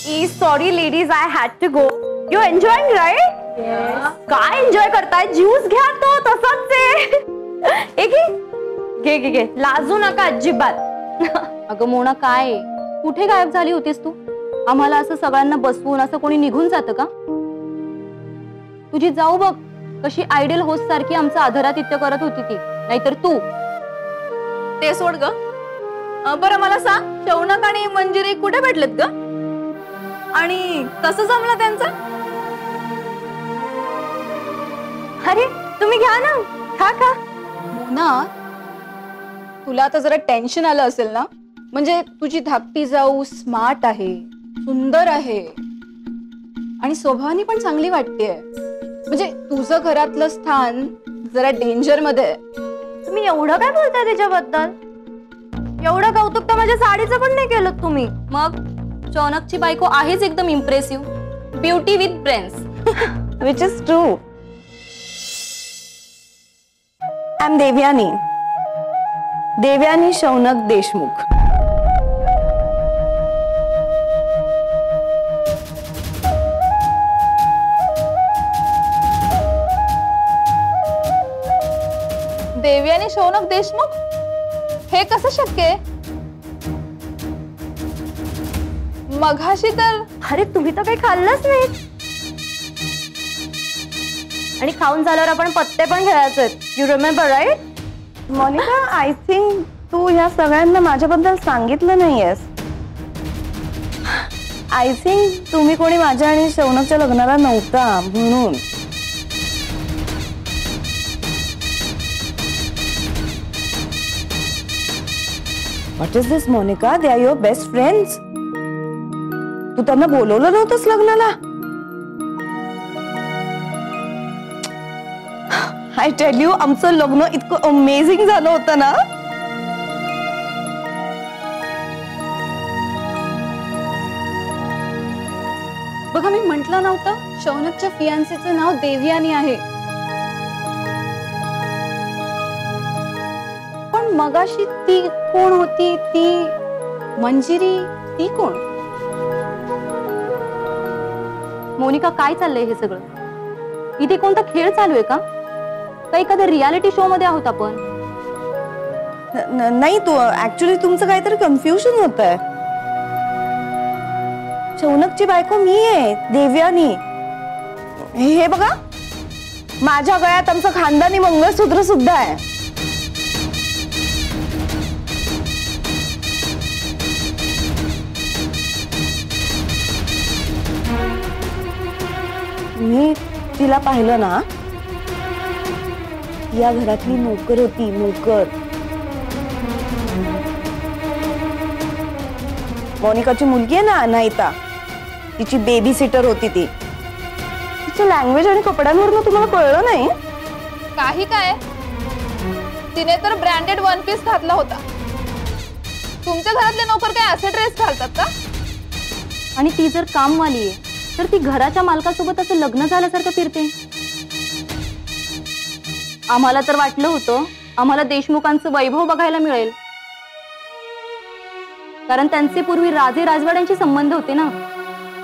Sorry ladies, I had to go. You enjoying, right? Yes. काय enjoy करताय? Juice घ्या तो तसाच आहे. घे लाजू नका अजिबात. अगं मोना काय कुठे गायब झाली होतीस तू? आम्हाला असं सगळ्यांना बसवून असं कोणी निघून जातं का? तुझी जाऊ बघ कशी आयडियल होस्ट सारखी आमचं आदरातिथ्य करत होती ती, नाहीतर तू. ते सोड ग. बरं मला सांग, शौनक आणि मंजिरी कुठे भेटलेत ग? आणि कसं जमलं त्यांचं? अरे तुम्ही घ्या ना, खा. मोना, तुला आता जरा टेन्शन आलं असेल ना? म्हणजे तुझी धाकटी जाऊ स्मार्ट आहे, सुंदर आहे आणि स्वभावाने पण चांगली वाटतेय. म्हणजे तुझं घरातलं स्थान जरा डेंजर मध्ये आहे. तुम्ही एवढं काय बोलताय त्याच्याबद्दल? एवढं कौतुक तर माझ्या साडीचं पण नाही केलं तुम्ही. मग शौनकची बायको आहेच एकदम impressive, beauty with brains. Which is true. I am Devyani Shaunak Deshmukh. Devyani Shaunak Deshmukh? हे कसं शक्य आहे? मघाशी तर. अरे तुम्ही तर काही खाल्लंच नाही. आणि खाऊन झाल्यावर आपण पत्ते पण खेळायचे. You remember right? Monica, I think तू ह्या सगळ्यांना माझ्याबद्दल सांगितलं नाहीयेस. आय थिंक तुम्ही कोणी माझ्या आणि शौनकच्या लग्नाला नव्हता म्हणून. What is this, Monica? They are your best friends. तू त्यांना बोलवलं नव्हतंस लग्नाला? I tell you, आमचं लग्न इतकं अमेझिंग झालं होतं ना. बघा मी म्हंटलं नव्हतं, शौनकच्या फियांसेचं नाव देवयानी आहे. पण मगाशी ती कोण होती? ती मंजिरी, ती कोण? मोनिका, काय चाललंय हे सगळं? इथे कोणता खेळ चालू आहे का? काही एखाद्या रियालिटी शो मध्ये आहोत आपण? नाही, तू ऍक्च्युली तुमचं काहीतरी कन्फ्युजन होतंय. शौनकची बायको मी आहे, देवयानी. हे बघा, माझ्या गळ्यात आमचं खानदानी मंगळसूत्र सुद्धा आहे. मी तिला पाहिलं ना, या घरातली नोकर होती, नोकर. मोनिकाची मुलगी आहे ना अनायता, तिची बेबी सिटर होती ती. तिचं लँग्वेज आणि कपड्यांवरून तुम्हाला कळलं नाही? काही काय, तिने तर ब्रँडेड वन पीस घातला होता. तुमच्या घरातले नोकर काय असे ड्रेस घालतात का? आणि ती जर कामवाली आहे तर ती घराच्या मालकासोबत असं लग्न झाल्यासारखं फिरते. आम्हाला तर वाटलं होतं आम्हाला देशमुखांचं वैभव बघायला मिळेल, कारण त्यांचे पूर्वी राजे राजवाड्यांशी संबंध होते ना,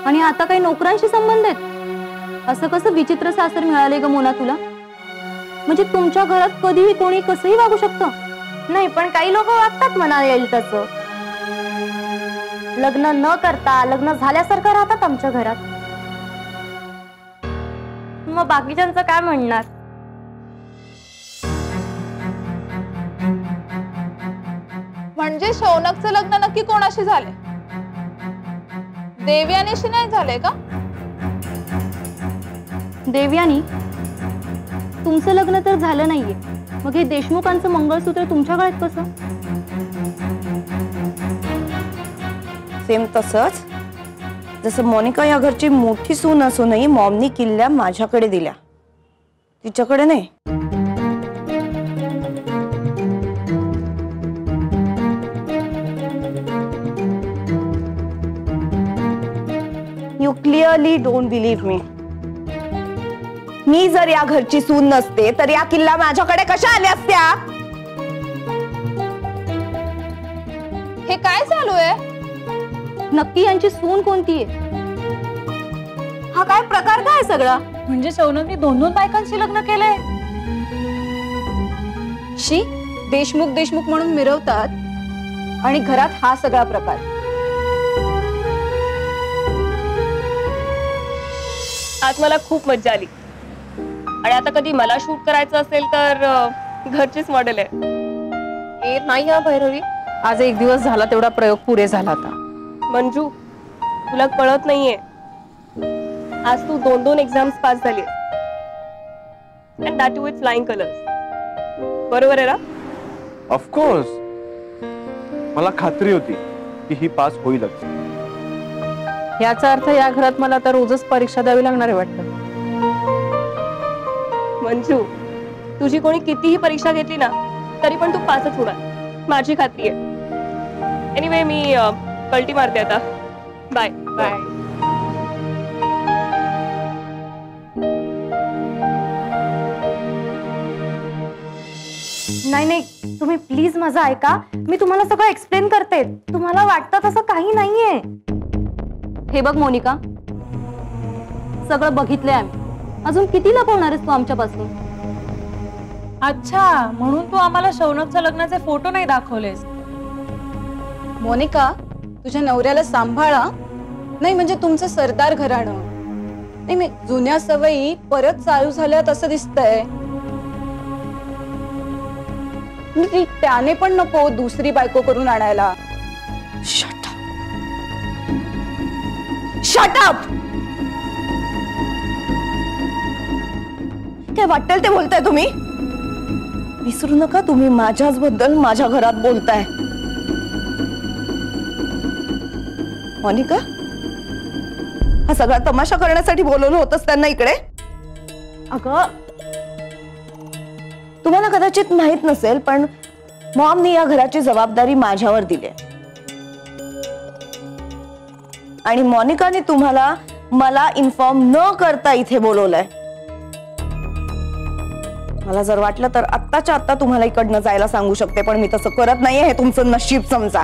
आणि आता काही नोकरांशी संबंध आहेत. असं कसं विचित्र सासर मिळाले ग मोना तुला? म्हणजे तुमच्या घरात कधीही कोणी कसंही वागू शकतं? नाही, पण काही लोक वागतात म्हणायला येईल तसं. लग्न न करता लग्न झाल्यासारखं राहतात आमच्या घरात. मग बाकीच्यांचं काय म्हणणार? म्हणजे शौनकचं लग्न नक्की कोणाशी झाले? देवयानीशी नाही झाले का? देवयानी, तुमचं लग्न तर झालं नाहीये, मग हे देशमुखांचं मंगळसूत्र तुमच्या गळ्यात कसं? सेम तसंच जसं मोनिका या घरची मोठी सून असूनही मॉमनी किल्ल्या माझ्याकडे दिल्या, तिच्याकडे नाही. यू क्लिअरली डोंट बिलीव्ह मी. मी जर या घरची सून नसते तर या किल्ला माझ्याकडे कशा आल्या असत्या? हे काय चालू आहे? नक्की यांची सून कोणती आहे? हा काय प्रकार काय सगळा? म्हणजे शौनकने 2 बायकांशी लग्न केलंय. शी, देशमुख म्हणून मिरवतात आणि घरात हा सगळा प्रकार. आज मला खूप मज्जा आली आणि आता कधी मला शूट करायचं असेल तर घरचीच मॉडेल आहे. ए नाही हा भैरवी, आज एक दिवस झाला तेवढा प्रयोग पुरे झाला आता. मंजू तुला कळत नाहीये, आज तू 2 एक्झाम्स पास झाली and that with flying colours. बरोबर आहे ना? ऑफकोर्स, मला खात्री होती की ही पास होईलच. याचा अर्थ या घरात मला आता रोजच परीक्षा द्यावी लागणार आहे वाटतं. मंजू तुझी कोणी कितीही परीक्षा घेतली ना तरी पण तू पासच होणार, माझी खात्री आहे. एनिवे मी पलटी मारते आता. Bye bye. नाही, तुम्ही प्लीज माझं ऐका. मी तुम्हाला सगळं एक्सप्लेन करते. तुम्हाला वाटतं तसं काही नाहीये. हे बघ मोनिका, सगळं बघितलंय आम्ही. अजून किती लपवणार आहेस तू आमच्यापासून? अच्छा, म्हणून तू आम्हाला शौनकच्या लग्नाचे फोटो नाही दाखवलेस. मोनिका, तुझ्या नवऱ्याला सांभाळा. नाही म्हणजे तुमचं सरदार घराणं. नाही, जुन्या सवयी परत चालू झाल्यात असं दिसतंय. त्याने पण नको दुसरी बायको करून आणायला. Shut up. काय वाटेल ते बोलताय तुम्ही. विसरू नका, तुम्ही माझ्याच बद्दल माझ्या घरात बोलताय. मोनिका, हा सगळा तमाशा करण्यासाठी बोलवलं होतंस त्यांना इकडे? अगं, तुम्हाला कदाचित माहित नसेल पण मॉमनी या घराची जबाबदारी माझ्यावर दिली आहे आणि मोनिकाने तुम्हाला मला इन्फॉर्म न करता इथे बोलवलंय. मला जर वाटलं तर आत्ताच्या आत्ता तुम्हाला इकडनं जायला सांगू शकते, पण मी तसं करत नाहीये. हे तुमचं नशीब समजा.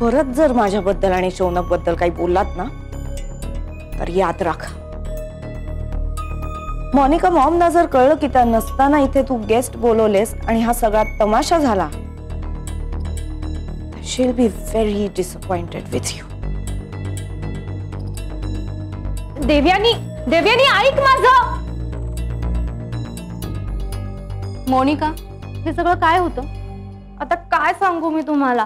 परत जर माझ्याबद्दल आणि शौनक बद्दल काही बोललात ना तर याद राखा, मोनिका मॉमना जर कळलं की त्या नसताना इथे तू गेस्ट बोलवलेस आणि हा सगळा तमाशा झाला, she'll be very disappointed with you. Devyani ऐक माझं. मोनिका, हे सगळं काय होतं? आता काय सांगू मी तुम्हाला.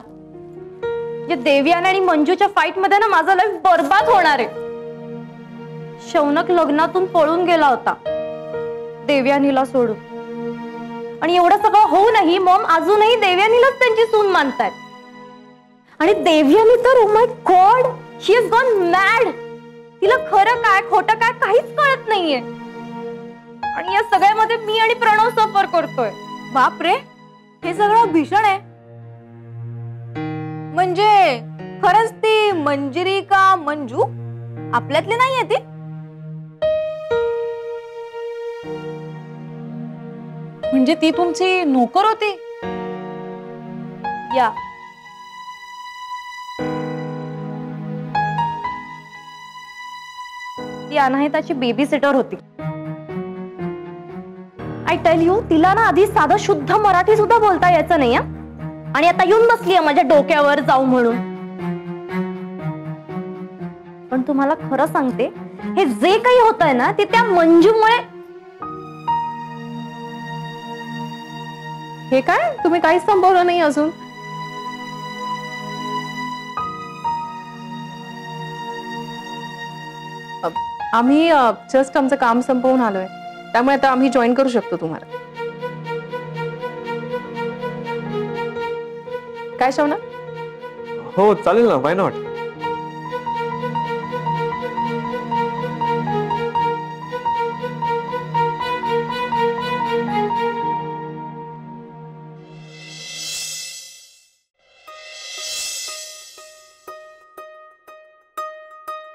देव्यानी आणि मंजूच्या फाईट मध्ये ना माझं लाईफ बर्बाद होणार आहे. शौनक लग्नातून पळून गेला होता देव्यानीला सोडून, आणि एवढं सगळं होऊनही मॉम अजूनही देव्यानीलाच त्यांची सून मानतायत. आणि देव्यानी तर, oh my God, she is gone mad. तिला खरं काय खोटं काय काहीच कळत नाहीये. आणि या सगळ्यामध्ये मी आणि प्रणव सफर करतोय. बापरे, हे सगळं भीषण आहे. म्हणजे खरंच ती मंजिरी का मंजू आपल्यातली नाहीये ती? म्हणजे ती तुमची नोकर होती? या, ती अनाहिताची बेबी सिटर होती. आय टेल यू, तिला ना आधी साधं शुद्ध मराठी सुद्धा बोलता यायचं नाही. आणि आता येऊन बसली माझ्या डोक्यावर जाऊ म्हणून. पण तुम्हाला खरं सांगते, हे जे काही होतंय ना ते त्या मंजूमुळे. हे काय, तुम्ही काहीच संपवलं नाही अजून? आम्ही जस्ट आमचं काम संपवून आलोय, त्यामुळे आता आम्ही जॉईन करू शकतो तुम्हाला. काय शौनक? हो चालेल ना, व्हाय नॉट.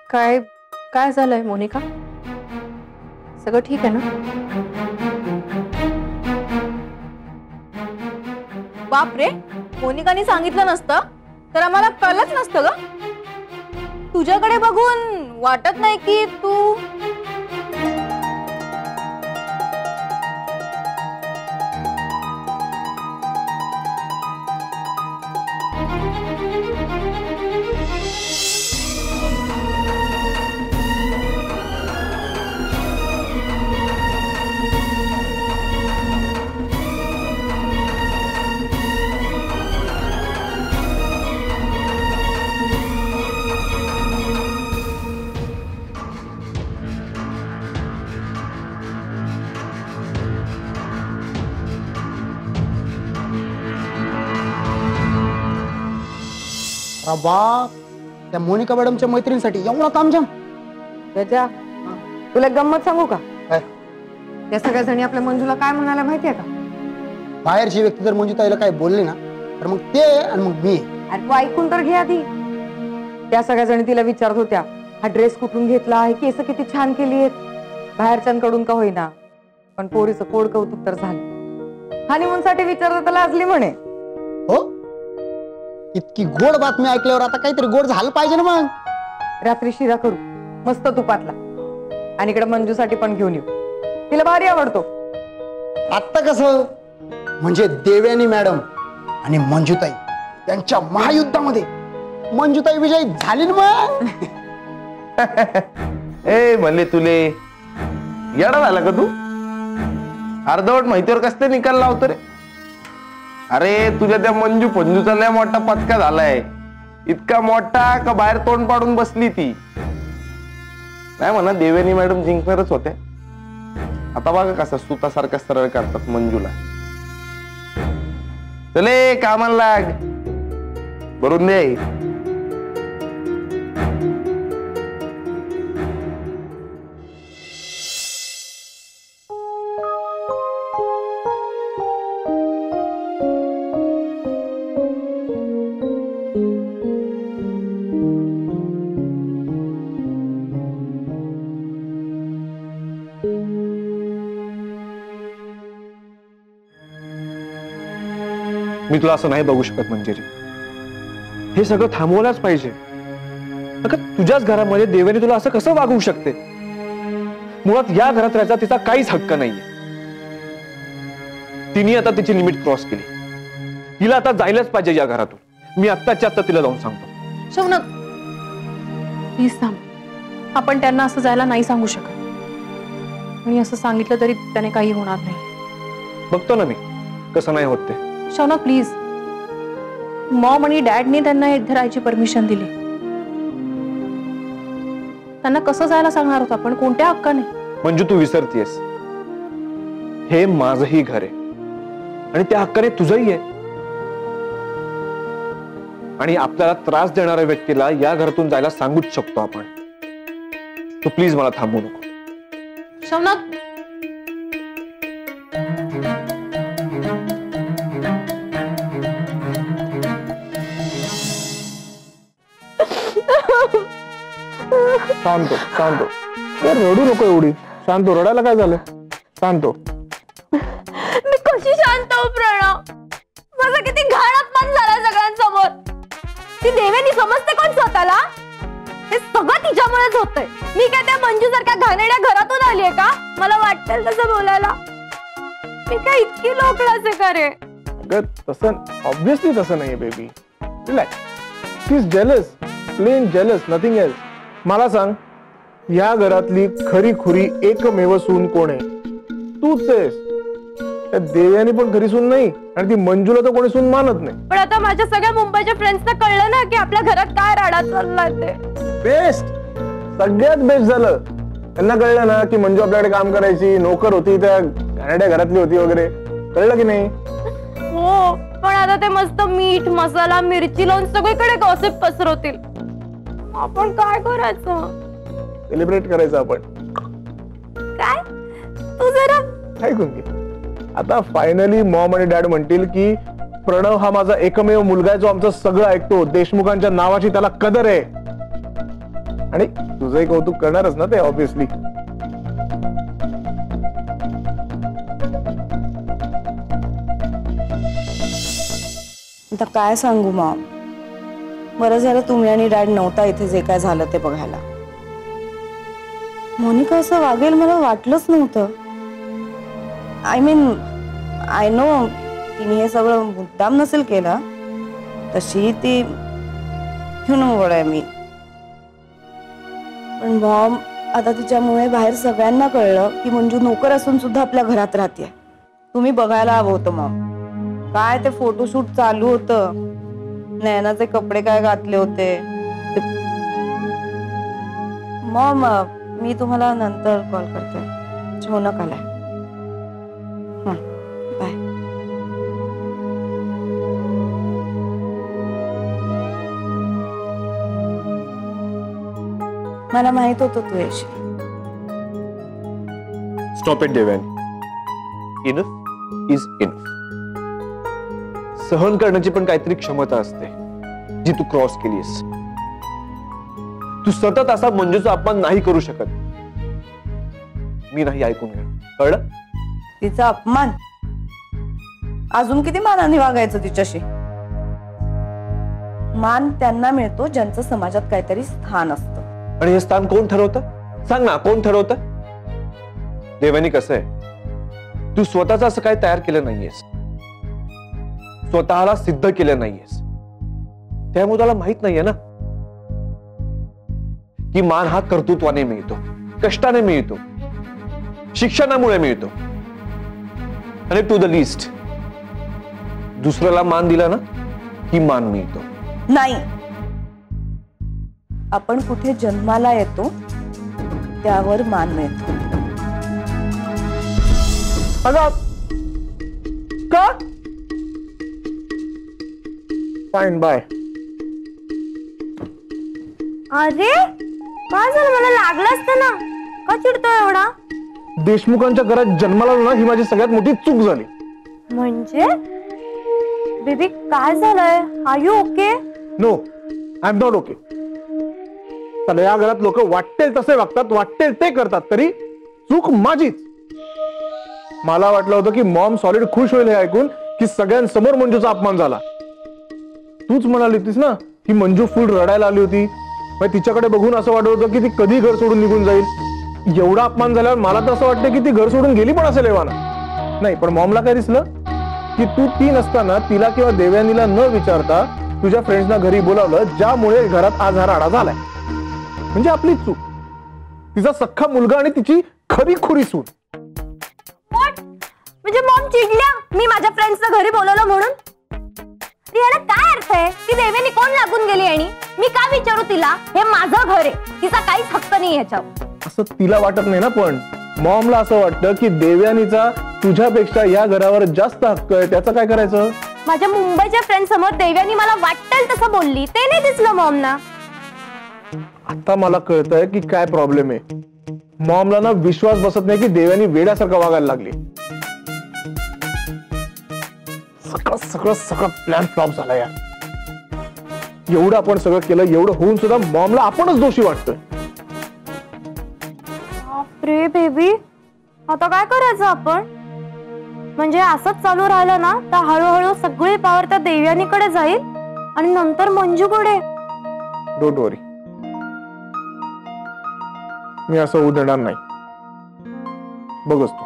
काय काय झालंय मोनिका? सगळं ठीक आहे ना? बापरे, मोनिकाने सांगितलं नसतं तर आम्हाला कळलंच नसतं ग. तुझ्याकडे बघून वाटत नाही की तू बाप, त्या मोनिका मॅडमच्या मैत्रिणीसाठी एवढा तामझाम. गजा, तुला गंमत सांगू का? काय? त्या सगळ्या जणी आपल्या मंजूला काय म्हणायला माहितीये का? बाहेरची व्यक्ती जर मंजूताईला काय बोलली ना तर मग ते आणि मग मी. अरे तू ऐकून तर घे आधी. त्या सगळ्या जणी तिला विचारत होत्या, हा ड्रेस कुठून घेतला, हे केस किती छान केली आहेत, बाहेरच्यांकडून का होईना, पण पोरीचं पोड कौतुक तर झालं. हनीमून साठी विचारत तर लाजली म्हणे. हो, इतकी गोड बातमी ऐकल्यावर आता काहीतरी गोड झालं पाहिजे ना. मग रात्री शिरा करू मस्त तुपातला, आणि इकडे मंजूसाठी पण घेऊन येऊ, तिला भारी आवडतो. आता कसं म्हणजे देवयानी मॅडम आणि मंजूताई त्यांच्या महायुद्धामध्ये मंजूताई विजयी झाली ना. मग ए म्हणले तुले येडा झाला का तू? अर्धवट माहितीवर कसले निकाल लावतो रे? अरे तुझ्या त्या मंजू पंजूचा लय मोठा पचका झालाय, इतका मोठा का बाहेर तोंड पाडून बसली ती. नाही म्हणा देवयानी मॅडम जिंकणारच होते. आता बघा कसा सुतासारखा सरळ करतात मंजूला. चले कामाला लाग, भरून दे. मी तुला असं नाही बघू शकत मंजिरी. हे सगळं थांबवलंच पाहिजे. अगं तुझ्याच घरामध्ये देवाने तुला असं कसं वागवू शकते? मुळात या घरात राहायचा तिचा काहीच हक्क नाहीये. तिने आता तिची लिमिट क्रॉस केली. तिला आता जायलाच पाहिजे या घरातून. मी आत्ताच्या आत्ता तिला जाऊन सांगतो. शौनक प्लीज थांब. आपण त्यांना असं जायला नाही सांगू शकत, आणि असं सांगितलं तरी त्याने काही होणार नाही. बघतो ना मी कसं नाही होत ते. शौनक प्लीज, मॉम आणि डॅडने त्यांना इथे राहायची परमिशन दिली. त्यांना कसं जायला सांगणार होता आपण? कोणत्या हक्काने? मंजू तू विसरतीयस, हे माझंही घर आहे आणि त्या हक्काने तुझंही आहे. आणि आपल्याला त्रास देणाऱ्या व्यक्तीला या घरातून जायला सांगूच शकतो आपण. तू प्लीज मला थांबवू नको. शौनक शांत शांत, रडू नको एवढी. शांत, रडायला काय झालं? शांत. मी कशी शांत हो प्रणव? माझा किती घाण अपमान झाला सगळ्यांसमोर. ती देवेनी समजते कोण स्वतःला? हे सगळं तिच्यामुळेच होतंय. मी काय त्या मंजू सारख्या घाणेरड्या घरातून आलीये का मला वाटेल तसं बोलायला? मी काय इतकी लोकलाच आहे का रे? अगं तसं ऑब्विसली तसं नाहीये baby. Relax. She is jealous, plain jealous, nothing else. मला सांग, या घरातली खरी खुरी एकमेव सून कोण आहे? तूच आहेस. त्या देव्यानी पण खरी सून नाही आणि ती मंजूला तर कोणी सून मानत नाही. पण आता माझ्या सगळ्या मुंबईच्या फ्रेंड्सना कळलं ना की आपल्या घरात काय राडा चाललाय ते. बेस्ट, सगळ्यात बेस्ट झालं. त्यांना कळलं ना की मंजू आपल्याकडे काम करायची, नोकर होती, त्या घाणेरड्या घरातली होती वगैरे. कळलं की नाही? हो, पण आता ते मस्त मीठ मसाला मिरची लावून सगळीकडे गॉसिप पसरवतील. आपण काय करायचं? सेलिब्रेट करायचं आपण. काय तू जरा ऐकून घे. आता फायनली मॉम आणि डॅड म्हणतील की प्रणव हा माझा एकमेव मुलगा आहे जो आमचं सगळं ऐकतो, देशमुखांच्या नावाची त्याला कदर आहे. आणि तुझंही कौतुक करणारच ना ते ऑब्विसली. आता काय सांगू मॉम, बरं झालं तुम्ही आणि डॅड नव्हता इथे जे काय झालं ते बघायला. मोनिका असं वागेल मला वाटलंच नव्हतं. आय नो तिने हे सगळं मुद्दाम नसेल केलं, तशी ती you know what I mean. पण मॉम आता तिच्यामुळे बाहेर सगळ्यांना कळलं की मंजू नोकर असून सुद्धा आपल्या घरात राहते. तुम्ही बघायला हवं होतं मॉम, काय ते फोटोशूट चालू होतं, नयनाचे कपडे काय घातले होते. मॉम मी तुम्हाला नंतर कॉल करते. झोनक आलाय. बाय. मला माहित होतं तू येशील. Stop it Devyani. Enough is enough. सहन करण्याची पण काहीतरी क्षमता असते जी तू क्रॉस केलीस. तू सतत असा मंजूचा अपमान नाही करू शकत. मी नाही ऐकून घ्या, कळलं? तिचा अपमान? अजून किती मानाने वागायचं तिच्याशी? मान त्यांना मिळतो ज्यांचं समाजात काहीतरी स्थान असतं. आणि हे स्थान कोण ठरवतं? सांग ना, कोण ठरवतं? देवानी कसं आहे, तू स्वतःच असं काही तयार केलं नाहीयेस, स्वतःला सिद्ध केलं नाहीयेस, त्यामुळे त्याला माहित नाहीये ना की मान हा कर्तृत्वाने मिळतो, कष्टाने मिळतो, शिक्षणामुळे मिळतो. आणि टू द लिस्ट दुसऱ्याला मान दिला ना की मान मिळतो. नाही, आपण कुठे जन्माला येतो त्यावर मान मिळतो. का? Fine, bye. अरे काय झालं, मला लागलं असतं ना. का चिडतोय एवढा? देशमुखांच्या घरात जन्माला आलो ना, ही माझी सगळ्यात मोठी चूक झाली. म्हणजे बेबी काय झालंय? Are you okay? No, I am not okay. चला, या घरात लोक वाटेल तसे वागतात, वाटेल ते करतात, तरी चूक माझीच. मला वाटलं होतं की मॉम सॉलिड खुश होईल हे ऐकून की सगळ्यांसमोर मंजूचा अपमान झाला. तूच म्हणाली होतीस ना की मंजू फुल रडायला आली होती. तिच्याकडे बघून असं वाटत होतं की ती कधी घर सोडून निघून जाईल. एवढा अपमान झाल्यावर मला तर असं वाटतं की ती घर सोडून गेली पण असेल एव्हाना. नाही, पण मॉमला काय दिसलं की तू ती नसताना तिला किंवा देवयानीला न विचारता तुझ्या फ्रेंड्सना घरी बोलावलं, ज्यामुळे घरात आज हा राडा झालाय. म्हणजे आपली चूक, तिचा सख्खा मुलगा आणि तिची खरी खुरी सून. म्हणजे मॉम चिडल्या मी माझ्या फ्रेंड्सना घरी बोलवलं म्हणून? याला काय अर्थ आहे? ती देवयानी कोण लागून गेली आणि मी का विचारू तिला? हे माझं घर आहे, तिचा काहीच हक्क नाही ह्याच्यावर. असं तिला वाटत नाही ना, पण मॉमला असं वाटतं की देवयानीचा तुझ्यापेक्षा या घरावर जास्त हक्क आहे. त्याचं काय करायचं? माझ्या मुंबईच्या फ्रेंड समोर देवयानी मला वाटेल तसं बोलली, ते नाही दिसलं मॉमना. आता मला कळतंय की काय प्रॉब्लेम आहे. मॉमला ना विश्वास बसत नाही की देवयानी वेड्यासारखं वागायला लागली. सगळं प्लॅन फ्लॉप झाला यार. एवढं आपण सगळं केलं, एवढं होऊन सुद्धा मॉमला आपणच दोषी वाटतोय. बापरे बेबी, आता काय करायचं आपण? म्हणजे असंच चालू राहिलं ना तर हळूहळू सगळी पावर त्या देवयानीकडे जाईल आणि नंतर मंजूकडे. डोंट वरी, मी असं होऊ देणार नाही. बघच तू.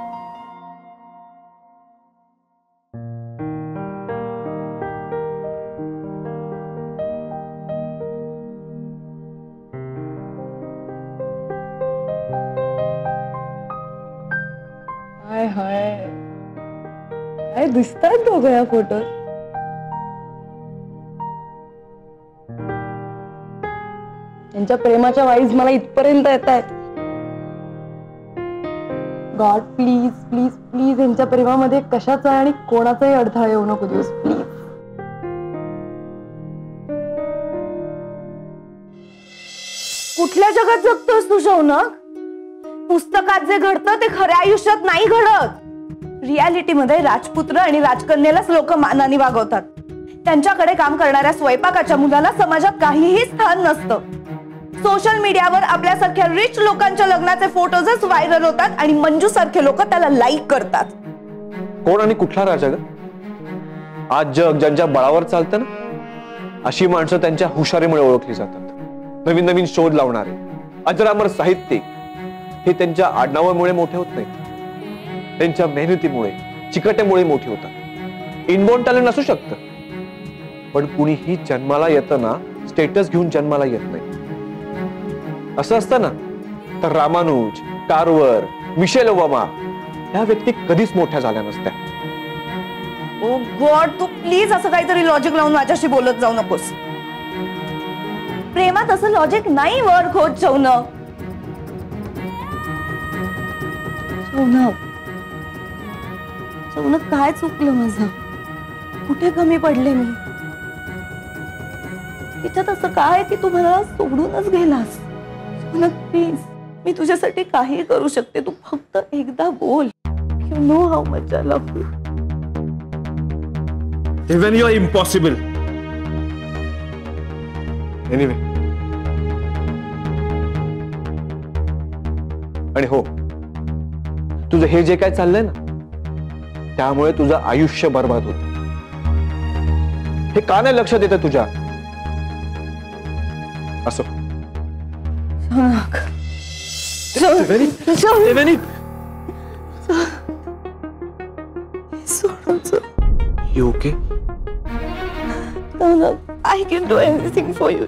हाय हाय, काय दिसतात दोघं या फोटोत? त्यांच्या प्रेमाच्या वाईज मला इथपर्यंत येत आहेत. गॉड प्लीज प्लीज प्लीज यांच्या प्रेमामध्ये कशाचा आणि कोणाचाही अडथळा येऊ नको दिवस, प्लीज. कुठल्या जगात जगतोस तू शौनक? पुस्तकात जे घडतं ते खऱ्या आयुष्यात नाही घडत. रियालिटीमध्ये राजपुत्र आणि राजकन्यालाच लोक मानाने वागवतात. त्यांच्याकडे काम करणाऱ्या स्वयंपाकाच्या मुलाला समाजात काहीही स्थान नसतं. सोशल मीडियावर आपल्यासारख्या रिच लोकांच्या लग्नाचे फोटोजच व्हायरल होतात आणि मंजू सारखे लोक त्याला लाईक करतात. कोण आणि कुठला राजा ग? आज जग ज्यांच्या बळावर चालतं ना, अशी माणसं त्यांच्या हुशारीमुळे ओळखली जातात. नवीन नवीन शोध लावणारे, अजरामर साहित्यिक हे त्यांच्या आडनावामुळे मोठे होत नाहीत, त्यांच्या मेहनतीमुळे, चिकटेमुळे मोठे होतात. इनबॉर्न टॅलेंट असू शकतं, पण कुणीही जन्माला येतं ना स्टेटस घेऊन जन्माला येत नाही. असं असतं ना तर रामानुज, कार्वर, मिशेल ओबामा या व्यक्ती कधीच मोठ्या झाल्या नसत्या. ओ गॉड, तू प्लीज असं काहीतरी लॉजिक लावून माझ्याशी बोलत जाऊ नकोस. प्रेमात असं लॉजिक नाही वर्क होत शौनक. शौनक काय चुकलं माझं? कुठे कमी पडले मी? तिच्यात असं काय की तू मला सोडूनच गेलास? शौनक प्लीज, मी तुझ्यासाठी काही करू शकते. तू फक्त एकदा बोल. You know how much I love you. Even you're impossible. Anyway. आणि हो, तुझं हे जे काय चाललंय ना त्यामुळे तुझं आयुष्य बर्बाद होत. हे का नाही लक्षात येतं तुझ्या? असो. You okay? No, I can do anything for you.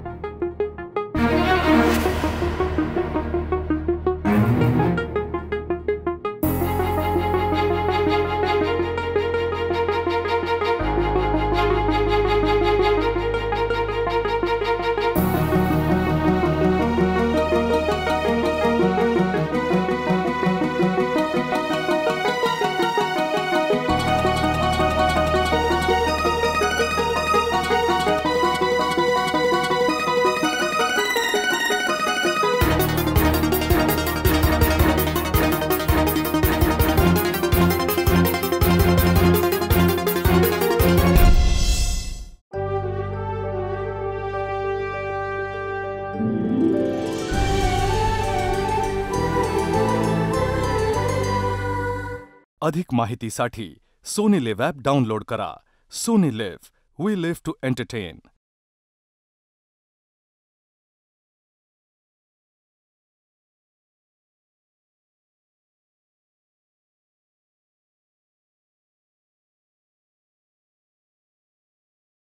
अधिक माहितीसाठी सोनी लिव्ह ॲप डाउनलोड करा. Sony Liv, we live to entertain.